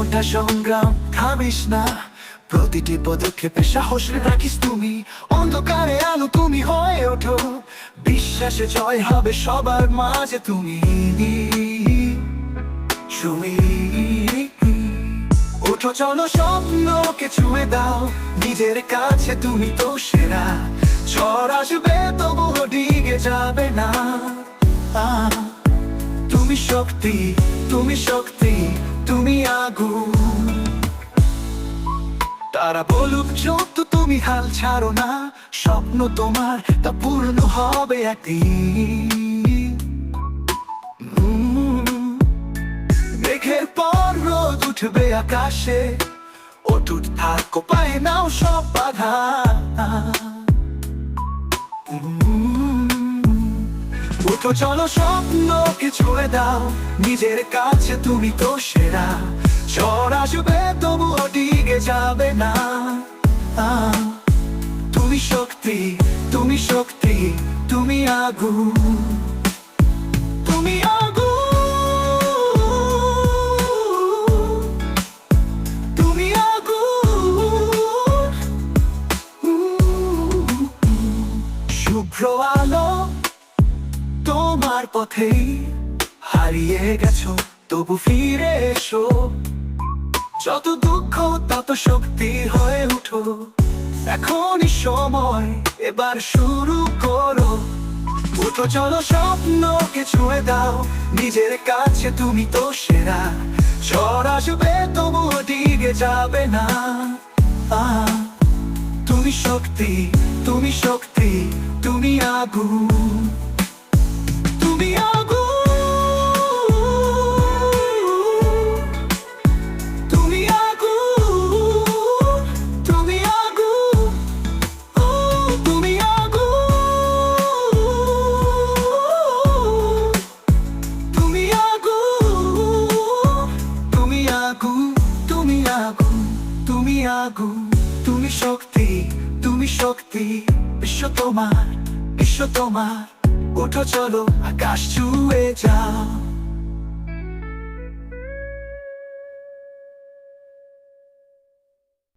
জীবনটা সংগ্রাম, থামিস না। প্রতিটি পদক্ষেপে সাহস রাখিস তুমি, অন্ধকারে আলো তুমি হয়ে ওঠো। বিশ্বাসে জয় হবে সবার মাঝে তুমি। ওঠো চলো স্বপ্নকে ছুঁয়ে দাও, নিজের কাছে তুমি তো সেরা। ঝড় আসবে তবুও ডিগে যাবে না। তুমি শক্তি, তুমি শক্তি, তুমি আগুন। তারা বলুক যত তুমি হাল ছাড়ো না, স্বপ্ন তোমার তা পূর্ণ হবে একদিন। মেঘের পর রোদ উঠবে আকাশে, অটুট থাকো পায়ে নাও সব বাধা। উঠো চলো স্বপ্নকে ছুঁয়ে দাও, নিজের কাছে তুমি তো সেরা। ঝড় আসবে তবুও ডিগে যাবে না। তুমি শক্তি, তুমি শক্তি, তুমি আগুন, তুমি আগুন, তুমি আগুন। শুভ্র আলো তোমার পথেই, হারিয়ে গেছো তবু ফিরে এসো। যত দুঃখ তত শক্তি হয়ে উঠো, এখনই সময় এবার শুরু করো। উঠো চলো স্বপ্নকে ছুঁয়ে দাও, নিজের কাছে তুমি তো সেরা। ঝড় আসবে তবুও ডিগে যাবে না। তুমি শক্তি, তুমি শক্তি, তুমি আগুন, তুমি আগুন, তুমি আগুন, তুমি আগুন, ও তুমি আগুন, তুমি আগুন, তুমি আগুন, তুমি আগুন, তুমি আগুন, তুমি শক্তি, তুমি শক্তি। বিশ্ব তোমার, বিশ্ব তোমার। উঠো চলো আকাশ ছুঁয়ে যাও।